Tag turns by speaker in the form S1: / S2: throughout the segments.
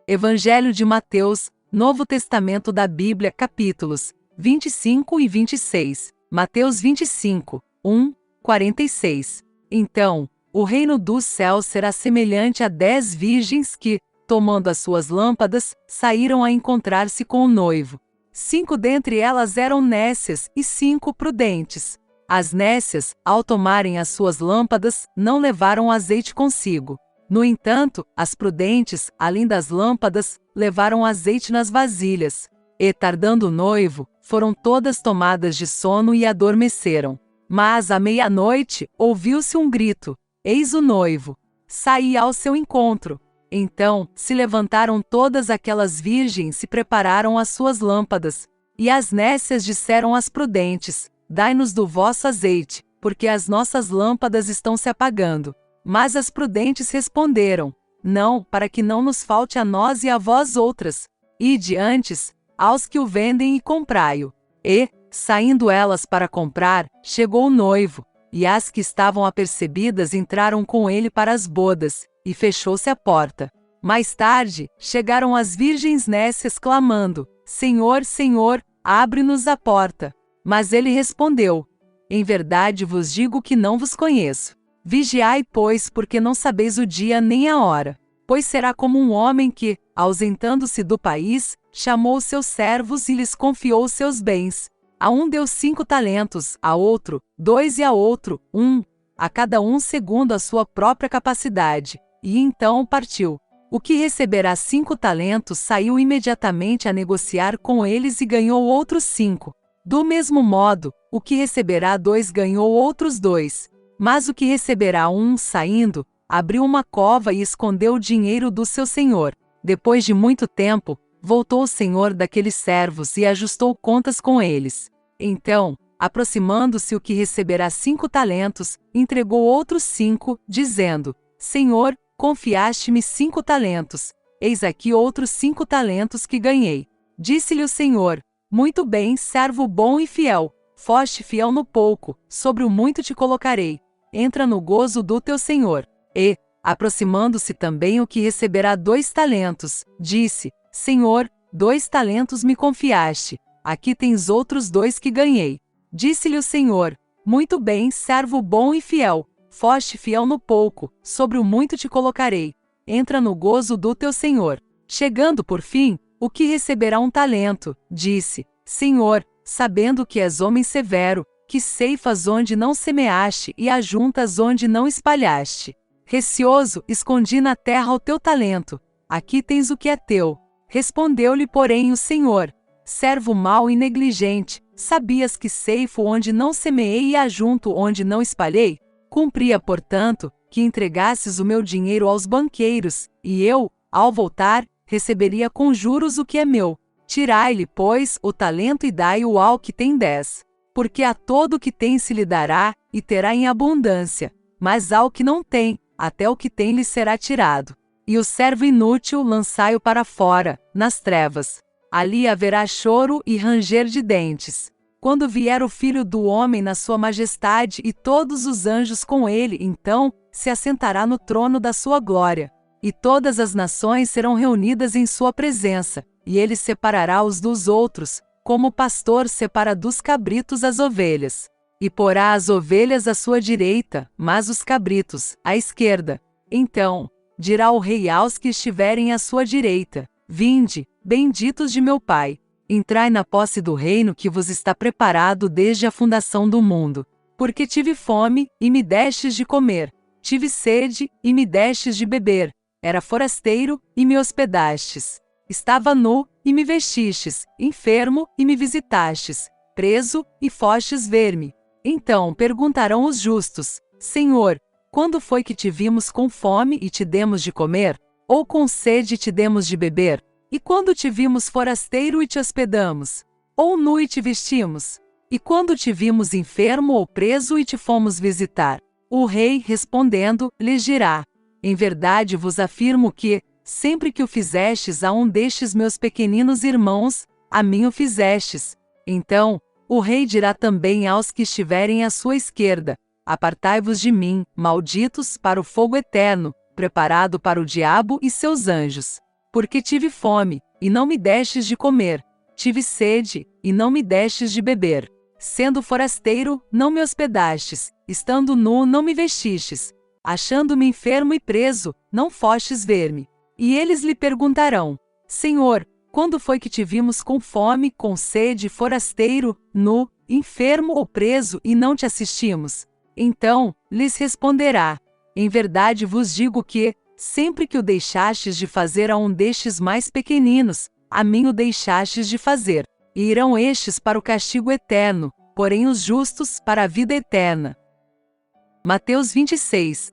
S1: Evangelho de Mateus, Novo Testamento da Bíblia, capítulos 25 e 26. Mateus 25, 46. Então, o reino dos céus será semelhante a 10 virgens que, tomando as suas lâmpadas, saíram a encontrar-se com o noivo. 5 dentre elas eram nécias e 5 prudentes. As nécias, ao tomarem as suas lâmpadas, não levaram azeite consigo. No entanto, as prudentes, além das lâmpadas, levaram azeite nas vasilhas. E, tardando o noivo, foram todas tomadas de sono e adormeceram. Mas, à meia-noite, ouviu-se um grito: eis o noivo! Saí ao seu encontro. Então, se levantaram todas aquelas virgens e prepararam as suas lâmpadas. E as nécias disseram às prudentes: dai-nos do vosso azeite, porque as nossas lâmpadas estão se apagando. Mas as prudentes responderam: não, para que não nos falte a nós e a vós outras. Ide antes aos que o vendem e comprai-o. E, saindo elas para comprar, chegou o noivo, e as que estavam apercebidas entraram com ele para as bodas, e fechou-se a porta. Mais tarde, chegaram as virgens nécias clamando: Senhor, Senhor, abre-nos a porta. Mas ele respondeu: em verdade vos digo que não vos conheço. Vigiai, pois, porque não sabeis o dia nem a hora. Pois será como um homem que, ausentando-se do país, chamou os seus servos e lhes confiou seus bens. A um deu 5 talentos, a outro 2 e a outro 1, a cada um segundo a sua própria capacidade, e então partiu. O que receberá 5 talentos saiu imediatamente a negociar com eles e ganhou outros 5. Do mesmo modo, o que receberá 2 ganhou outros 2. Mas o que receberá 1, saindo, abriu uma cova e escondeu o dinheiro do seu senhor. Depois de muito tempo, voltou o senhor daqueles servos e ajustou contas com eles. Então, aproximando-se o que receberá 5 talentos, entregou outros 5, dizendo: Senhor, confiaste-me 5 talentos. Eis aqui outros 5 talentos que ganhei. Disse-lhe o senhor: muito bem, servo bom e fiel. Foste fiel no pouco, sobre o muito te colocarei. Entra no gozo do teu senhor. E, aproximando-se também o que receberá 2 talentos, disse: Senhor, 2 talentos me confiaste. Aqui tens outros 2 que ganhei. Disse-lhe o senhor: muito bem, servo bom e fiel. Foste fiel no pouco, sobre o muito te colocarei. Entra no gozo do teu senhor. Chegando por fim, o que receberá 1 talento, disse: Senhor, sabendo que és homem severo, que ceifas onde não semeaste e ajuntas onde não espalhaste. Receoso, escondi na terra o teu talento. Aqui tens o que é teu. Respondeu-lhe, porém, o senhor: servo mau e negligente, sabias que ceifo onde não semeei e ajunto onde não espalhei? Cumpria, portanto, que entregasses o meu dinheiro aos banqueiros, e eu, ao voltar, receberia com juros o que é meu. Tirai-lhe, pois, o talento e dai-o ao que tem 10. Porque a todo o que tem se lhe dará, e terá em abundância, mas ao que não tem, até o que tem lhe será tirado. E o servo inútil lançai-o para fora, nas trevas. Ali haverá choro e ranger de dentes. Quando vier o Filho do Homem na sua majestade e todos os anjos com ele, então se assentará no trono da sua glória. E todas as nações serão reunidas em sua presença, e ele separará os dos outros, como o pastor separa dos cabritos as ovelhas. E porá as ovelhas à sua direita, mas os cabritos, à esquerda. Então, dirá o rei aos que estiverem à sua direita: vinde, benditos de meu Pai, entrai na posse do reino que vos está preparado desde a fundação do mundo. Porque tive fome, e me destes de comer, tive sede, e me destes de beber, era forasteiro, e me hospedastes. Estava nu, e me vestistes, enfermo, e me visitastes, preso, e fostes ver-me. Então perguntarão os justos: Senhor, quando foi que te vimos com fome e te demos de comer? Ou com sede e te demos de beber? E quando te vimos forasteiro e te hospedamos? Ou nu e te vestimos? E quando te vimos enfermo ou preso e te fomos visitar? O rei, respondendo, lhes dirá: em verdade vos afirmo que, sempre que o fizestes a um destes meus pequeninos irmãos, a mim o fizestes. Então, o rei dirá também aos que estiverem à sua esquerda: apartai-vos de mim, malditos, para o fogo eterno, preparado para o diabo e seus anjos. Porque tive fome, e não me destes de comer, tive sede, e não me destes de beber. Sendo forasteiro, não me hospedastes, estando nu, não me vestistes, achando-me enfermo e preso, não fostes ver-me. E eles lhe perguntarão: Senhor, quando foi que te vimos com fome, com sede, forasteiro, nu, enfermo ou preso, e não te assistimos? Então, lhes responderá: Em verdade vos digo que, sempre que o deixastes de fazer a um destes mais pequeninos, a mim o deixastes de fazer. E irão estes para o castigo eterno, porém os justos para a vida eterna. Mateus 26,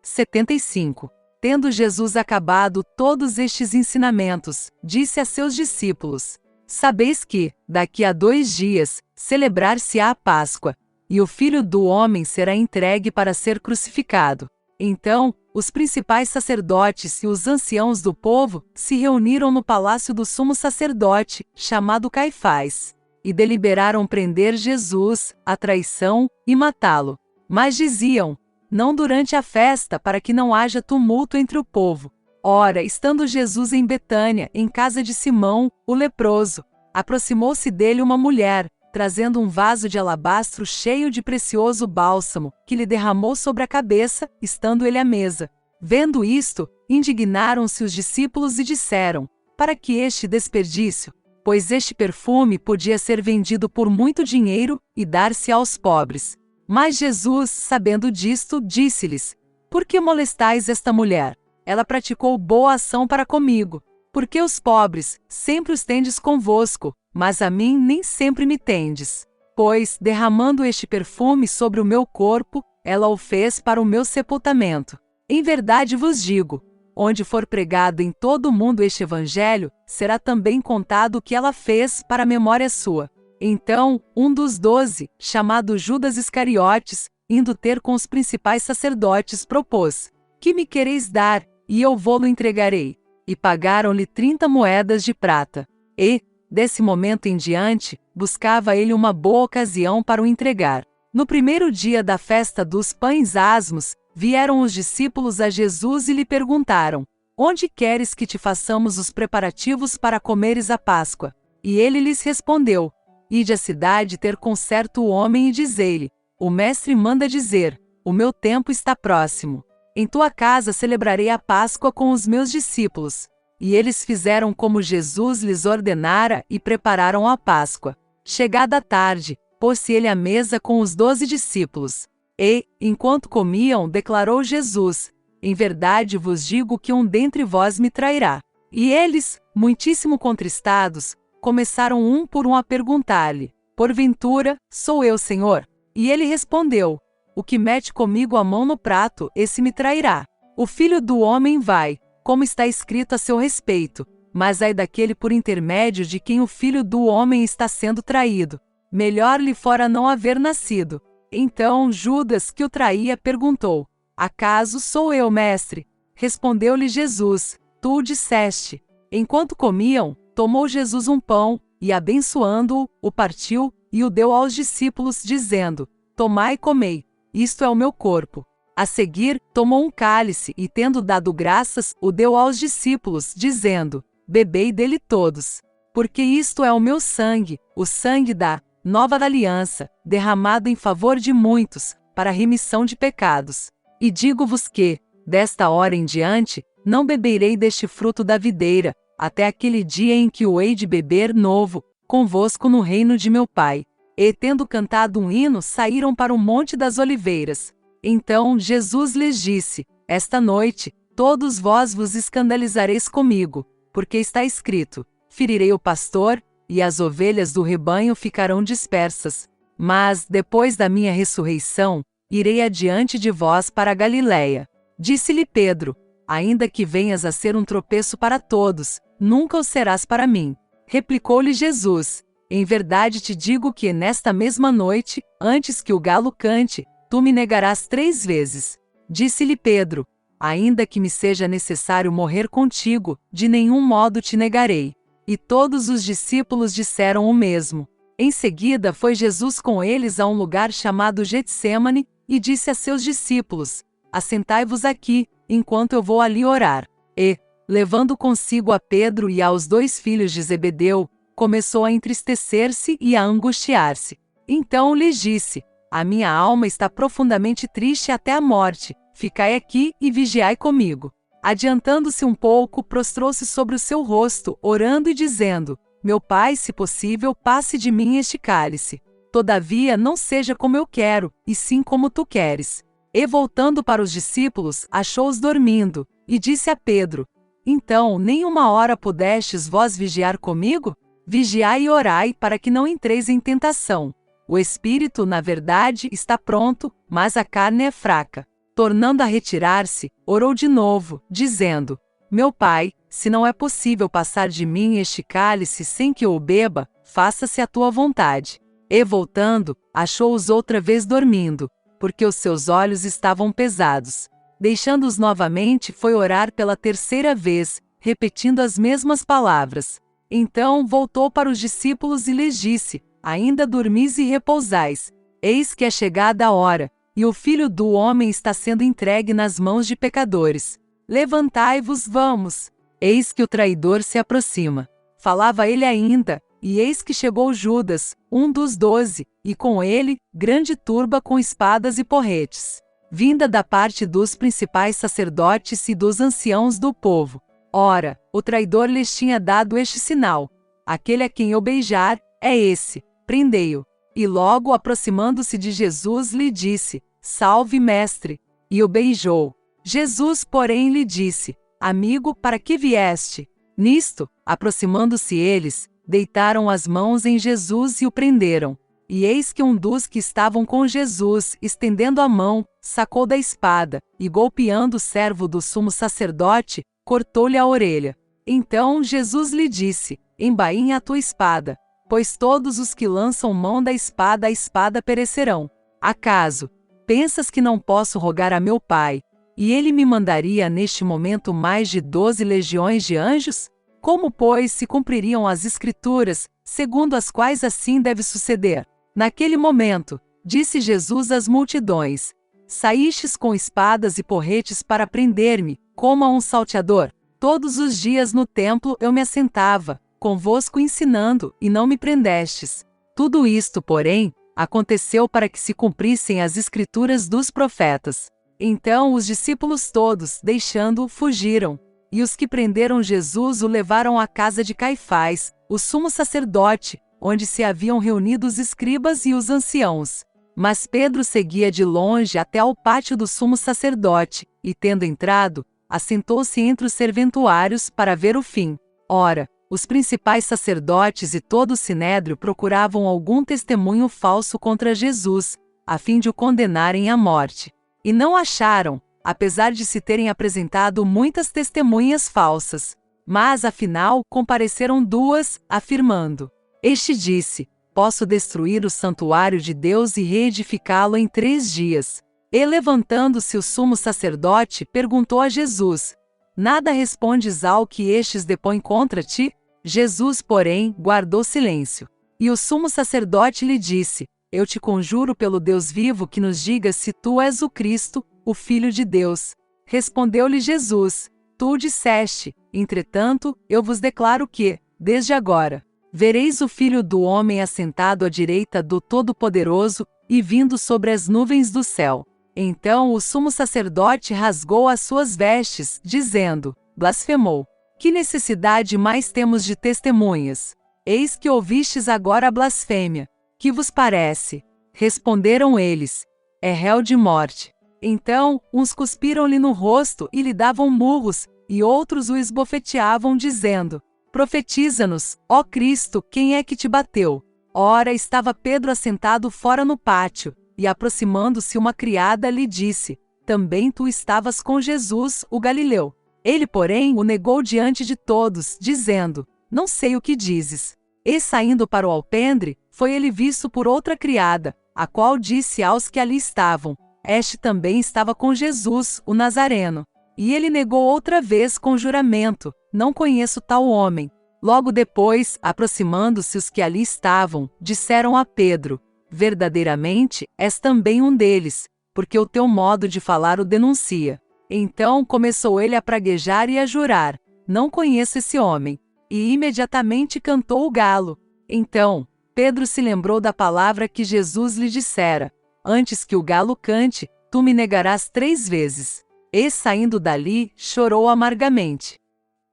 S1: 75. Tendo Jesus acabado todos estes ensinamentos, disse a seus discípulos: Sabeis que, daqui a 2 dias, celebrar-se-á a Páscoa, e o Filho do Homem será entregue para ser crucificado. Então, os principais sacerdotes e os anciãos do povo se reuniram no palácio do sumo sacerdote, chamado Caifás, e deliberaram prender Jesus, à traição, e matá-lo. Mas diziam: Não durante a festa, para que não haja tumulto entre o povo. Ora, estando Jesus em Betânia, em casa de Simão, o leproso, aproximou-se dele uma mulher, trazendo um vaso de alabastro cheio de precioso bálsamo, que lhe derramou sobre a cabeça, estando ele à mesa. Vendo isto, indignaram-se os discípulos e disseram: Para que este desperdício? Pois este perfume podia ser vendido por muito dinheiro e dar-se aos pobres. Mas Jesus, sabendo disto, disse-lhes: Por que molestais esta mulher? Ela praticou boa ação para comigo. Porque os pobres sempre os tendes convosco, mas a mim nem sempre me tendes. Pois, derramando este perfume sobre o meu corpo, ela o fez para o meu sepultamento. Em verdade vos digo, onde for pregado em todo o mundo este evangelho, será também contado o que ela fez para a memória sua. Então, um dos 12, chamado Judas Iscariotes, indo ter com os principais sacerdotes, propôs: Que me quereis dar, e eu vô-lo entregarei. E pagaram-lhe 30 moedas de prata. E, desse momento em diante, buscava ele uma boa ocasião para o entregar. No primeiro dia da festa dos pães asmos, vieram os discípulos a Jesus e lhe perguntaram: Onde queres que te façamos os preparativos para comeres a Páscoa? E ele lhes respondeu: Ide à cidade ter com certo homem e dizei-lhe: O mestre manda dizer: O meu tempo está próximo. Em tua casa celebrarei a Páscoa com os meus discípulos. E eles fizeram como Jesus lhes ordenara e prepararam a Páscoa. Chegada a tarde, pôs-se ele à mesa com os 12 discípulos. E, enquanto comiam, declarou Jesus: Em verdade vos digo que um dentre vós me trairá. E eles, muitíssimo contristados, começaram um por um a perguntar-lhe: Porventura, sou eu, Senhor? E ele respondeu: O que mete comigo a mão no prato, esse me trairá. O Filho do Homem vai, como está escrito a seu respeito, mas ai daquele por intermédio de quem o Filho do Homem está sendo traído. Melhor lhe fora não haver nascido. Então Judas, que o traía, perguntou: Acaso sou eu, mestre? Respondeu-lhe Jesus: Tu o disseste. Enquanto comiam, tomou Jesus um pão, e abençoando-o, o partiu, e o deu aos discípulos, dizendo: Tomai e comei, isto é o meu corpo. A seguir, tomou um cálice, e tendo dado graças, o deu aos discípulos, dizendo: Bebei dele todos. Porque isto é o meu sangue, o sangue da nova aliança, derramado em favor de muitos, para a remissão de pecados. E digo-vos que, desta hora em diante, não beberei deste fruto da videira, até aquele dia em que o hei de beber novo, convosco no reino de meu Pai. E, tendo cantado um hino, saíram para o Monte das Oliveiras. Então Jesus lhes disse: Esta noite, todos vós vos escandalizareis comigo, porque está escrito: Ferirei o pastor, e as ovelhas do rebanho ficarão dispersas. Mas, depois da minha ressurreição, irei adiante de vós para a Galiléia. Disse-lhe Pedro: Ainda que venhas a ser um tropeço para todos, nunca o serás para mim. Replicou-lhe Jesus: Em verdade te digo que nesta mesma noite, antes que o galo cante, tu me negarás 3 vezes. Disse-lhe Pedro: Ainda que me seja necessário morrer contigo, de nenhum modo te negarei. E todos os discípulos disseram o mesmo. Em seguida foi Jesus com eles a um lugar chamado Getsêmani, e disse a seus discípulos: Assentai-vos aqui, enquanto eu vou ali orar. E, levando consigo a Pedro e aos 2 filhos de Zebedeu, começou a entristecer-se e a angustiar-se. Então lhes disse: a minha alma está profundamente triste até a morte, ficai aqui e vigiai comigo. Adiantando-se um pouco, prostrou-se sobre o seu rosto, orando e dizendo: meu Pai, se possível, passe de mim este cálice. Todavia, não seja como eu quero, e sim como tu queres. E voltando para os discípulos, achou-os dormindo, e disse a Pedro: então, nem uma hora pudestes vós vigiar comigo? Vigiai e orai, para que não entreis em tentação. O espírito, na verdade, está pronto, mas a carne é fraca. Tornando a retirar-se, orou de novo, dizendo: meu Pai, se não é possível passar de mim este cálice sem que eu o beba, faça-se a tua vontade. E voltando, achou-os outra vez dormindo, porque os seus olhos estavam pesados. Deixando-os novamente, foi orar pela 3ª vez, repetindo as mesmas palavras. Então voltou para os discípulos e lhes disse: ainda dormis e repousais. Eis que é chegada a hora, e o Filho do Homem está sendo entregue nas mãos de pecadores. Levantai-vos, vamos. Eis que o traidor se aproxima. Falava ele ainda, e eis que chegou Judas, um dos 12, e com ele, grande turba com espadas e porretes, vinda da parte dos principais sacerdotes e dos anciãos do povo. Ora, o traidor lhes tinha dado este sinal: aquele a quem eu beijar, é esse, prendei-o. E logo aproximando-se de Jesus lhe disse: salve, mestre, e o beijou. Jesus, porém, lhe disse: amigo, para que vieste? Nisto, aproximando-se eles, deitaram as mãos em Jesus e o prenderam. E eis que um dos que estavam com Jesus, estendendo a mão, sacou da espada, e golpeando o servo do sumo sacerdote, cortou-lhe a orelha. Então Jesus lhe disse: embainha a tua espada, pois todos os que lançam mão da espada a espada perecerão. Acaso pensas que não posso rogar a meu Pai, e ele me mandaria neste momento mais de 12 legiões de anjos? Como, pois, se cumpririam as Escrituras, segundo as quais assim deve suceder? Naquele momento, disse Jesus às multidões: saístes com espadas e porretes para prender-me, como a um salteador. Todos os dias no templo eu me assentava, convosco ensinando, e não me prendestes. Tudo isto, porém, aconteceu para que se cumprissem as Escrituras dos profetas. Então os discípulos todos, deixando-o, fugiram. E os que prenderam Jesus o levaram à casa de Caifás, o sumo sacerdote, onde se haviam reunido os escribas e os anciãos. Mas Pedro seguia de longe até ao pátio do sumo sacerdote, e tendo entrado, assentou-se entre os serventuários para ver o fim. Ora, os principais sacerdotes e todo o sinédrio procuravam algum testemunho falso contra Jesus, a fim de o condenarem à morte. E não acharam, apesar de se terem apresentado muitas testemunhas falsas. Mas, afinal, compareceram 2, afirmando: este disse: posso destruir o santuário de Deus e reedificá-lo em 3 dias. E levantando-se o sumo sacerdote, perguntou a Jesus: nada respondes ao que estes depõem contra ti? Jesus, porém, guardou silêncio. E o sumo sacerdote lhe disse: eu te conjuro pelo Deus vivo que nos digas se tu és o Cristo, o Filho de Deus. Respondeu-lhe Jesus: tu o disseste. Entretanto, eu vos declaro que, desde agora, vereis o Filho do Homem assentado à direita do Todo-Poderoso e vindo sobre as nuvens do céu. Então o sumo sacerdote rasgou as suas vestes, dizendo: blasfemou. Que necessidade mais temos de testemunhas? Eis que ouvistes agora a blasfêmia. Que vos parece? Responderam eles: é réu de morte. Então, uns cuspiram-lhe no rosto e lhe davam murros, e outros o esbofeteavam, dizendo: profetiza-nos, ó Cristo, quem é que te bateu? Ora, estava Pedro assentado fora no pátio, e aproximando-se uma criada lhe disse: também tu estavas com Jesus, o Galileu. Ele, porém, o negou diante de todos, dizendo: não sei o que dizes. E saindo para o alpendre, foi ele visto por outra criada, a qual disse aos que ali estavam: este também estava com Jesus, o Nazareno. E ele negou outra vez com juramento: não conheço tal homem. Logo depois, aproximando-se os que ali estavam, disseram a Pedro: verdadeiramente, és também um deles, porque o teu modo de falar o denuncia. Então começou ele a praguejar e a jurar: não conheço esse homem. E imediatamente cantou o galo. Então, Pedro se lembrou da palavra que Jesus lhe dissera: antes que o galo cante, tu me negarás 3 vezes. E saindo dali, chorou amargamente.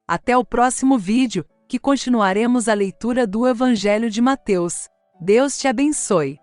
S1: Até o próximo vídeo, que continuaremos a leitura do Evangelho de Mateus. Deus te abençoe.